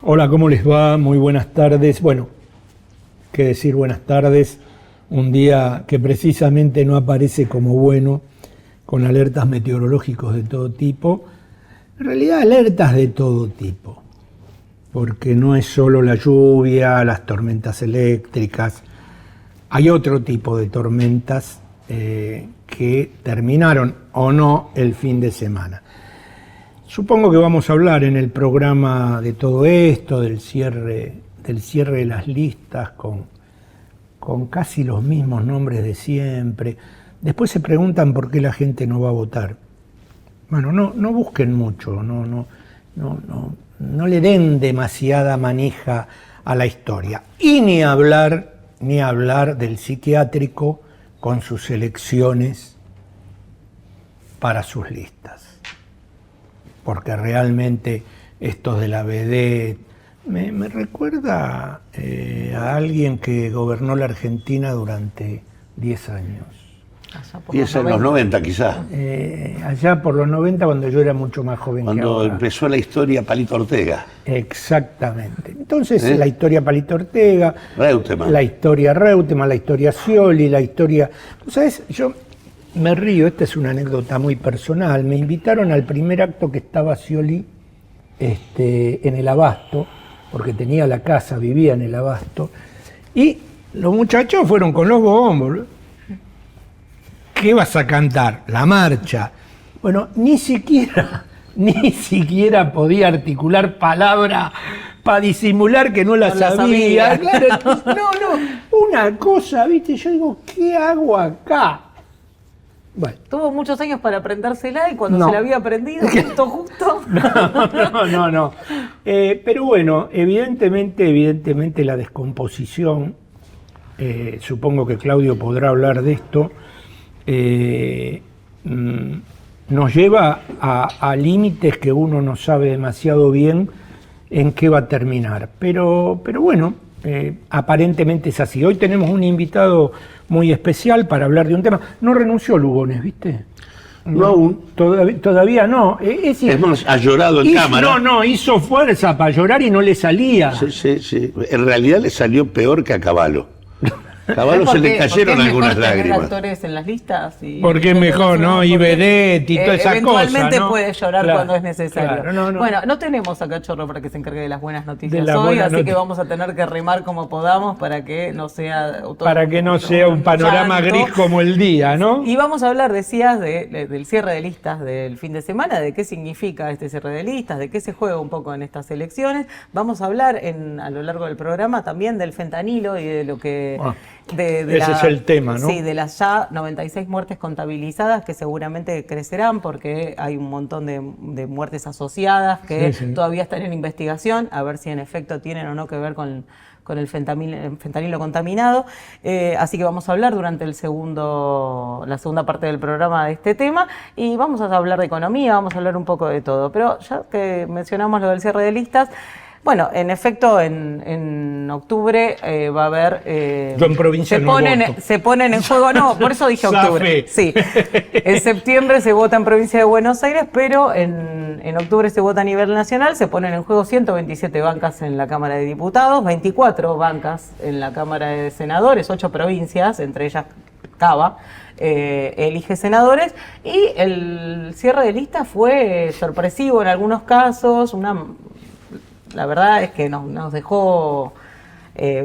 Hola, ¿cómo les va? Muy buenas tardes. Bueno, qué decir buenas tardes, un día que precisamente no aparece como bueno, con alertas meteorológicos de todo tipo. En realidad alertas de todo tipo, porque no es solo la lluvia, las tormentas eléctricas, hay otro tipo de tormentas que terminaron o no el fin de semana. Supongo que vamos a hablar en el programa de todo esto, del cierre de las listas con casi los mismos nombres de siempre. Después se preguntan por qué la gente no va a votar. Bueno, no busquen mucho, no le den demasiada manija a la historia. Y ni hablar del psiquiátrico con sus elecciones para sus listas. Porque realmente estos de la vedette me recuerda a alguien que gobernó la Argentina durante 10 años. Y es en los 90 quizás. Allá por los 90, cuando yo era mucho más joven que ahora. Cuando empezó la historia Palito Ortega. Exactamente. Entonces la historia Palito Ortega, Reutemann. la historia Reutemann, la historia Scioli, la historia... ¿Tú sabes? Yo me río, esta es una anécdota muy personal. Me invitaron al primer acto que estaba Scioli en el Abasto, porque tenía la casa, vivía en el Abasto, y los muchachos fueron con los bombos. ¿Qué vas a cantar? La marcha. Bueno, ni siquiera podía articular palabra para disimular que no la sabía. Claro, una cosa, ¿viste? Yo digo, ¿qué hago acá? Bueno. Tuvo muchos años para aprendérsela y cuando se la había aprendido, justo. No. Pero bueno, evidentemente la descomposición, supongo que Claudio podrá hablar de esto, nos lleva a límites que uno no sabe demasiado bien en qué va a terminar. Pero bueno, aparentemente es así. Hoy tenemos un invitado muy especial para hablar de un tema. No renunció Lugones, ¿viste? No aún. Todavía no. Es más, ha llorado en cámara. Hizo fuerza para llorar y no le salía. Sí. En realidad le salió peor que a Cavallo. A Cavallo se le cayeron algunas lágrimas. Actores en las listas porque es mejor, ¿no? Y vedette y toda esa cosa, eventualmente ¿no? puede llorar cuando es necesario. Claro, Bueno, no tenemos acá Chorro para que se encargue de las buenas noticias hoy, así que vamos a tener que remar como podamos para que no sea... un panorama gris como el día, ¿no? Y vamos a hablar, decías, del cierre de listas del fin de semana, de qué significa este cierre de listas, de qué se juega un poco en estas elecciones. Vamos a hablar a lo largo del programa también del fentanilo y de lo que... Ese es el tema, ¿no? Sí, de las ya 96 muertes contabilizadas, que seguramente crecerán porque hay un montón de muertes asociadas que todavía están en investigación, a ver si en efecto tienen o no que ver con el fentanilo contaminado. Así que vamos a hablar durante la segunda parte del programa de este tema y vamos a hablar de economía, vamos a hablar un poco de todo. Pero ya que mencionamos lo del cierre de listas, bueno, en efecto, en octubre va a haber... Yo en provincia se ponen en juego, no, por eso dije octubre. Sí, en septiembre se vota en provincia de Buenos Aires, pero en octubre se vota a nivel nacional, se ponen en juego 127 bancas en la Cámara de Diputados, 24 bancas en la Cámara de Senadores, 8 provincias, entre ellas Cava, elige senadores, y el cierre de lista fue sorpresivo en algunos casos, la verdad es que nos dejó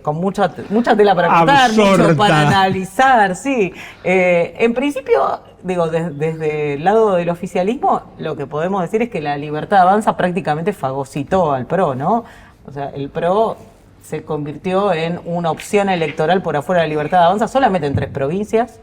con mucha tela para cortar, mucho para analizar, sí. En principio, digo, desde el lado del oficialismo, lo que podemos decir es que la Libertad Avanza prácticamente fagocitó al PRO, ¿no? O sea, el PRO se convirtió en una opción electoral por afuera de la Libertad Avanza solamente en 3 provincias.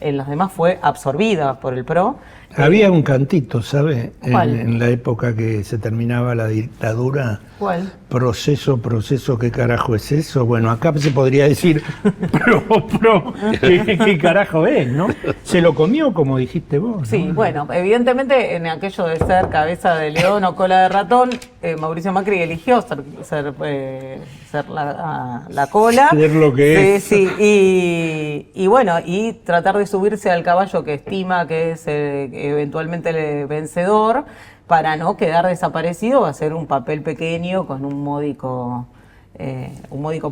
En las demás fue absorbida por el PRO. Había un cantito, ¿sabes? ¿Cuál? En la época que se terminaba la dictadura. ¿Cuál? Proceso, ¿qué carajo es eso? Bueno, acá se podría decir ¿qué carajo es, no? Se lo comió, como dijiste vos. Sí, ¿no? bueno, evidentemente en aquello de ser cabeza de león o cola de ratón, Mauricio Macri eligió ser la cola. Ser lo que es. Sí, y bueno, y tratar de subirse al caballo que estima que es eventualmente el vencedor, para no quedar desaparecido, va a ser un papel pequeño con un módico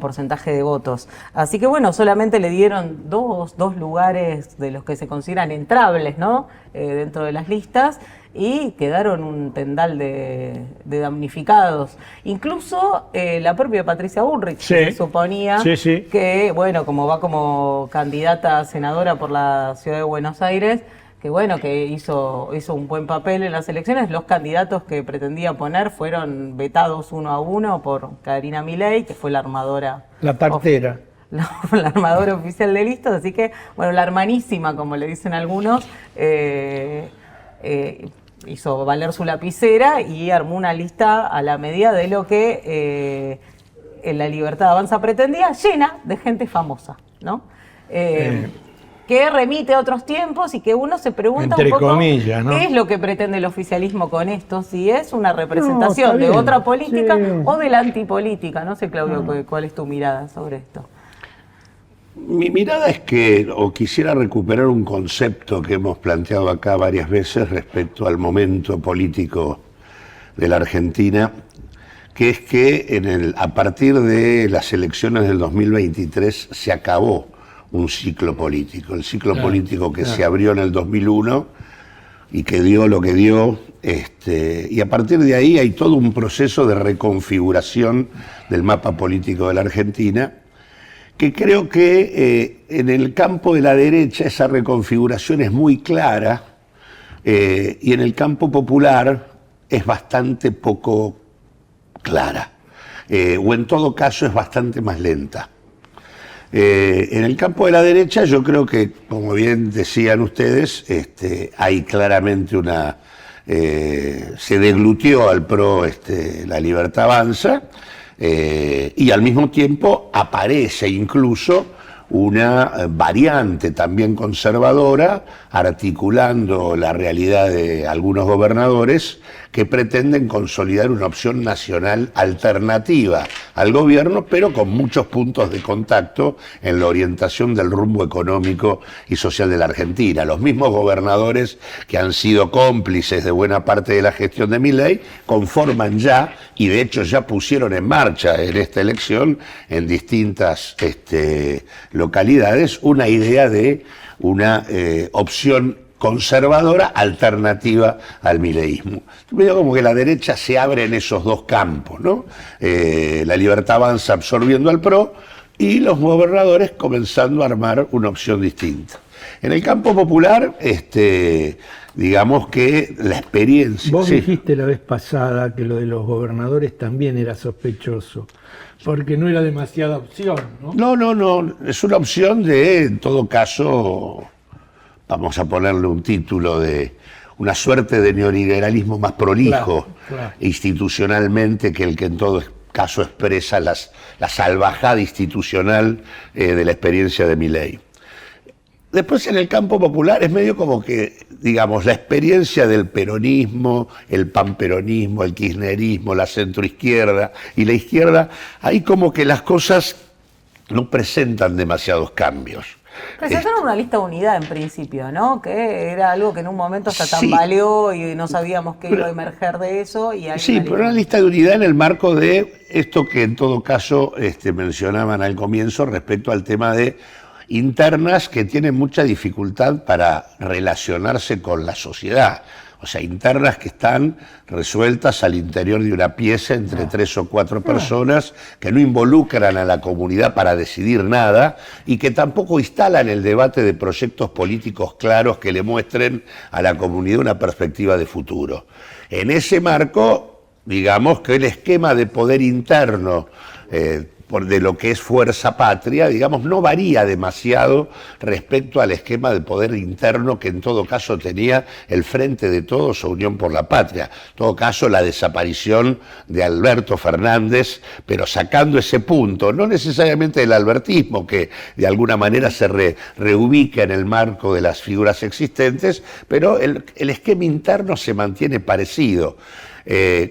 porcentaje de votos. Así que bueno, solamente le dieron dos lugares de los que se consideran entrables, ¿no? Dentro de las listas, y quedaron un tendal de damnificados. Incluso la propia Patricia Bullrich se suponía que, bueno, como va como candidata a senadora por la ciudad de Buenos Aires, que bueno, que hizo un buen papel en las elecciones. Los candidatos que pretendía poner fueron vetados 1 a 1 por Karina Milei, que fue la armadora. La partera. La armadora oficial de listas, así que, bueno, la hermanísima, como le dicen algunos, hizo valer su lapicera y armó una lista a la medida de lo que La Libertad Avanza pretendía, llena de gente famosa, ¿no? Que remite a otros tiempos y que uno se pregunta entre un poco comillas, ¿no? qué es lo que pretende el oficialismo con esto, si es una representación de otra política o de la antipolítica. No sé, Claudio, ¿cuál es tu mirada sobre esto? Mi mirada es que, o quisiera recuperar un concepto que hemos planteado acá varias veces respecto al momento político de la Argentina, que es que a partir de las elecciones del 2023 se acabó un ciclo político, el ciclo político que se abrió en el 2001 y que dio lo que dio, y a partir de ahí hay todo un proceso de reconfiguración del mapa político de la Argentina, que creo que en el campo de la derecha esa reconfiguración es muy clara, y en el campo popular es bastante poco clara, o en todo caso es bastante más lenta. En el campo de la derecha yo creo que, como bien decían ustedes, hay claramente se deglutió al PRO La Libertad Avanza, y al mismo tiempo aparece incluso una variante también conservadora, articulando la realidad de algunos gobernadores que pretenden consolidar una opción nacional alternativa al gobierno, pero con muchos puntos de contacto en la orientación del rumbo económico y social de la Argentina. Los mismos gobernadores que han sido cómplices de buena parte de la gestión de Milei conforman ya, y de hecho ya pusieron en marcha en esta elección, en distintas localidades, una idea de una opción conservadora alternativa al mileísmo. Yo veo como que la derecha se abre en esos dos campos, ¿no? La Libertad Avanza absorbiendo al PRO y los gobernadores comenzando a armar una opción distinta. En el campo popular, digamos que la experiencia... Vos dijiste la vez pasada que lo de los gobernadores también era sospechoso, porque no era demasiada opción, ¿no? No, es una opción de, en todo caso, vamos a ponerle un título de una suerte de neoliberalismo más prolijo, institucionalmente, que el que en todo caso expresa la salvajada institucional de la experiencia de Milei. Después, en el campo popular es medio como que, digamos, la experiencia del peronismo, el panperonismo, el kirchnerismo, la centroizquierda y la izquierda, ahí como que las cosas no presentan demasiados cambios. Presentaron una lista de unidad en principio, ¿no? Que era algo que en un momento hasta tambaleó y no sabíamos qué iba a emerger de eso. Y sí, pero una lista de unidad en el marco de esto que en todo caso mencionaban al comienzo respecto al tema de internas que tienen mucha dificultad para relacionarse con la sociedad. O sea, internas que están resueltas al interior de una pieza entre 3 o 4 personas, que no involucran a la comunidad para decidir nada y que tampoco instalan el debate de proyectos políticos claros que le muestren a la comunidad una perspectiva de futuro. En ese marco, digamos que el esquema de poder interno de lo que es Fuerza Patria, digamos, no varía demasiado respecto al esquema de poder interno que en todo caso tenía el Frente de Todos o Unión por la Patria. En todo caso, la desaparición de Alberto Fernández, pero sacando ese punto, no necesariamente del albertismo, que de alguna manera se reubica en el marco de las figuras existentes, pero el esquema interno se mantiene parecido.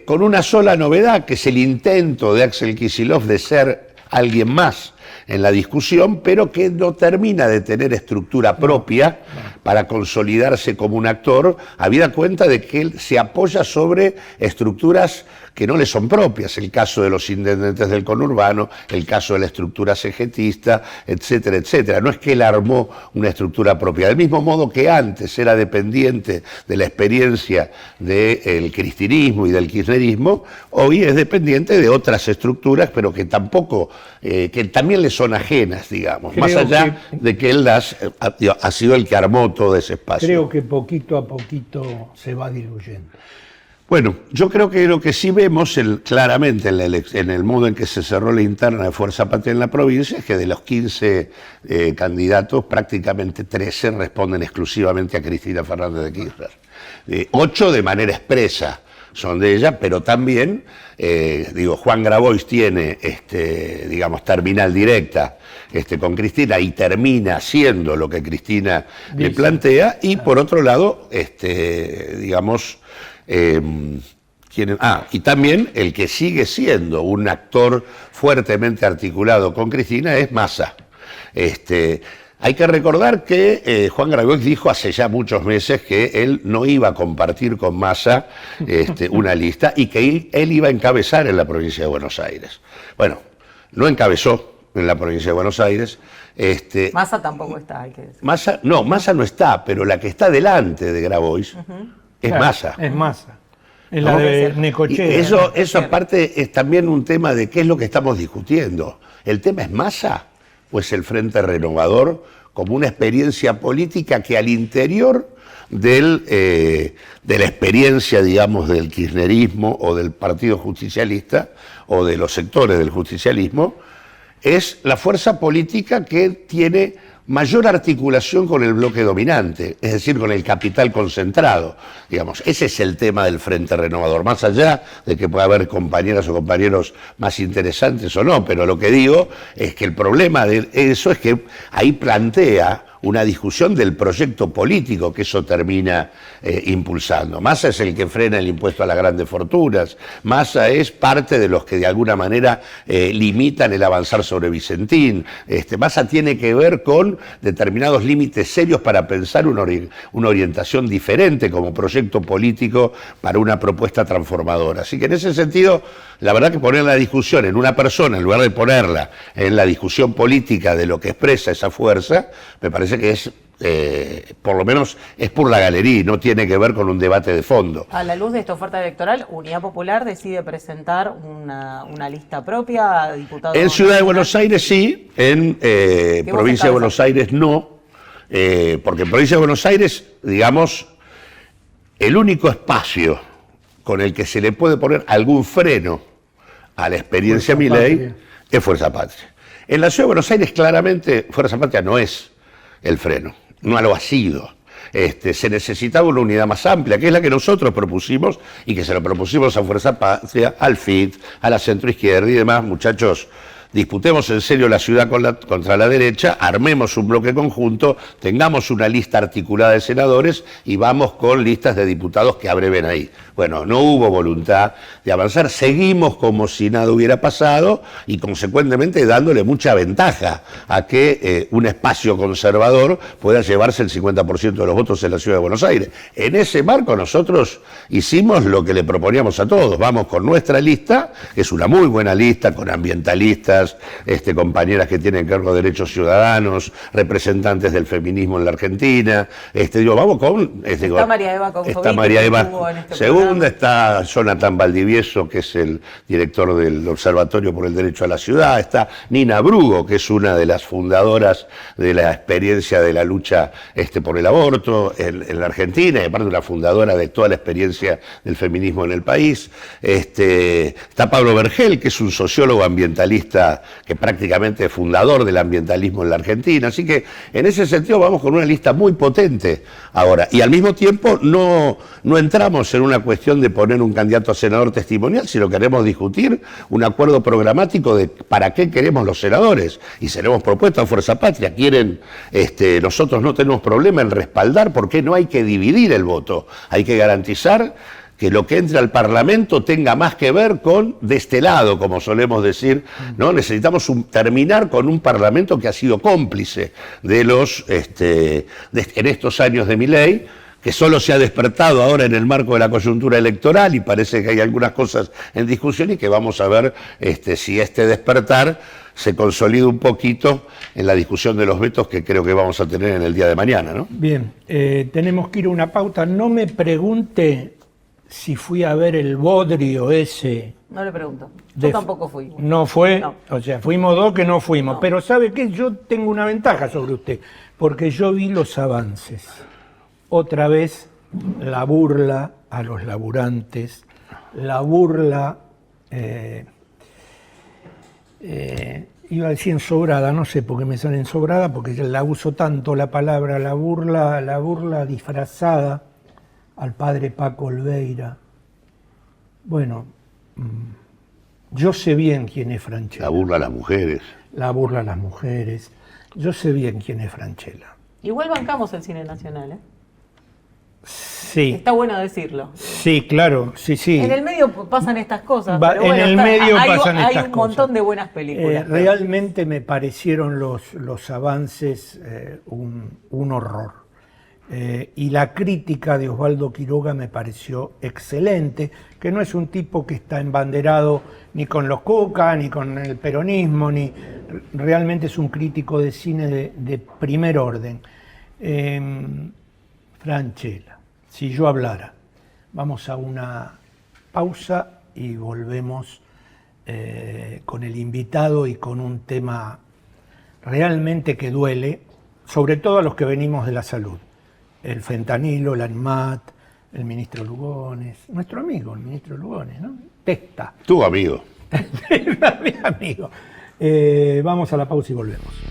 Con una sola novedad, que es el intento de Axel Kicillof de ser alguien más en la discusión, pero que no termina de tener estructura propia para consolidarse como un actor, habida cuenta de que él se apoya sobre estructuras que no le son propias, el caso de los intendentes del conurbano, el caso de la estructura cegetista, etcétera, etcétera. No es que él armó una estructura propia, del mismo modo que antes era dependiente de la experiencia del cristinismo y del kirchnerismo, hoy es dependiente de otras estructuras, pero que tampoco, que también le son ajenas, digamos, más allá de que él ha sido el que armó todo ese espacio. Creo que poquito a poquito se va diluyendo. Bueno, yo creo que lo que sí vemos claramente en el modo en que se cerró la interna de Fuerza Patria en la provincia es que de los 15 candidatos, prácticamente 13 responden exclusivamente a Cristina Fernández de Kirchner. 8 de manera expresa son de ella, pero también, Juan Grabois tiene, digamos, terminal directa con Cristina y termina haciendo lo que Cristina le plantea, y por otro lado, digamos... y también el que sigue siendo un actor fuertemente articulado con Cristina es Massa. Hay que recordar que Juan Grabois dijo hace ya muchos meses que él no iba a compartir con Massa una lista y que él iba a encabezar en la provincia de Buenos Aires. Bueno, no encabezó en la provincia de Buenos Aires. Massa tampoco está, hay que decir. Massa no está, pero la que está delante de Grabois es Massa. Es Massa. Es la de Necochea. Eso aparte es también un tema de qué es lo que estamos discutiendo. ¿El tema es Massa o es el Frente Renovador como una experiencia política que al interior de la experiencia, digamos, del kirchnerismo o del Partido Justicialista o de los sectores del justicialismo, es la fuerza política que tiene mayor articulación con el bloque dominante, es decir, con el capital concentrado, digamos? Ese es el tema del Frente Renovador, más allá de que pueda haber compañeras o compañeros más interesantes o no, pero lo que digo es que el problema de eso es que ahí plantea una discusión del proyecto político que eso termina impulsando. Massa es el que frena el impuesto a las grandes fortunas, Massa es parte de los que de alguna manera limitan el avanzar sobre Vicentín, Massa tiene que ver con determinados límites serios para pensar una orientación diferente como proyecto político para una propuesta transformadora. Así que en ese sentido, la verdad que poner la discusión en una persona, en lugar de ponerla en la discusión política de lo que expresa esa fuerza, me parece que es, por lo menos, es por la galería, no tiene que ver con un debate de fondo. A la luz de esta oferta electoral, Unidad Popular decide presentar una lista propia a diputados. En Ciudad de Buenos Aires sí, en Provincia de Buenos Aires no, porque en Provincia de Buenos Aires, digamos, el único espacio con el que se le puede poner algún freno a la experiencia Milei es Fuerza Patria. En la Ciudad de Buenos Aires claramente Fuerza Patria no es el freno, no lo ha sido. Se necesitaba una unidad más amplia, que es la que nosotros propusimos y que se lo propusimos a Fuerza Patria, al FIT, a la centroizquierda y demás. Muchachos, disputemos en serio la ciudad contra la derecha, armemos un bloque conjunto, tengamos una lista articulada de senadores y vamos con listas de diputados que abreven ahí. Bueno, no hubo voluntad de avanzar, seguimos como si nada hubiera pasado y consecuentemente dándole mucha ventaja a que un espacio conservador pueda llevarse el 50% de los votos en la Ciudad de Buenos Aires. En ese marco nosotros hicimos lo que le proponíamos a todos, vamos con nuestra lista, que es una muy buena lista, con ambientalistas, compañeras que tienen cargo de derechos ciudadanos, representantes del feminismo en la Argentina, vamos con... está María Eva Confovit, está María Eva, segunda, está Jonathan Valdivieso, que es el director del Observatorio por el Derecho a la Ciudad, está Nina Brugo, que es una de las fundadoras de la experiencia de la lucha por el aborto en la Argentina, y aparte una fundadora de toda la experiencia del feminismo en el país, está Pablo Vergel, que es un sociólogo ambientalista que prácticamente es fundador del ambientalismo en la Argentina, así que en ese sentido vamos con una lista muy potente ahora, y al mismo tiempo no entramos en una cuestión de poner un candidato a senador testimonial, sino queremos discutir un acuerdo programático de para qué queremos los senadores, y seremos propuestas a Fuerza Patria, nosotros no tenemos problema en respaldar, porque no hay que dividir el voto, hay que garantizar que lo que entre al Parlamento tenga más que ver con de este lado, como solemos decir, ¿no? Necesitamos terminar con un Parlamento que ha sido cómplice de los en estos años de Milei, que solo se ha despertado ahora en el marco de la coyuntura electoral y parece que hay algunas cosas en discusión y que vamos a ver si este despertar se consolida un poquito en la discusión de los vetos que creo que vamos a tener en el día de mañana, ¿no? Bien, tenemos que ir a una pauta. No me pregunte si fui a ver el bodrio ese. No le pregunto. Yo tampoco fui. ¿No fue? No. O sea, fuimos dos que no fuimos. No. Pero ¿sabe qué? Yo tengo una ventaja sobre usted, porque yo vi los avances. Otra vez la burla a los laburantes, la burla, iba a decir ensobrada, no sé por qué me sale ensobrada, porque yo la uso tanto la palabra, la burla disfrazada al padre Paco Olveira. Bueno, yo sé bien quién es Franchella. La burla a las mujeres. La burla a las mujeres. Yo sé bien quién es Franchella. Igual bancamos el cine nacional, ¿eh? Sí. Está bueno decirlo. Sí, claro, sí, sí. En el medio pasan estas cosas. Pero En el medio pasan estas cosas. Hay un montón de buenas películas. Realmente me parecieron los avances un horror. Y la crítica de Osvaldo Quiroga me pareció excelente, que no es un tipo que está embanderado ni con los Cuca, ni con el peronismo, realmente es un crítico de cine de primer orden. Franchella, si yo hablara, vamos a una pausa y volvemos con el invitado y con un tema realmente que duele, sobre todo a los que venimos de la salud. El fentanilo, la ANMAT, el ministro Lugones, nuestro amigo, el ministro Lugones, ¿no? Testa. Tu amigo. Mi amigo. Vamos a la pausa y volvemos.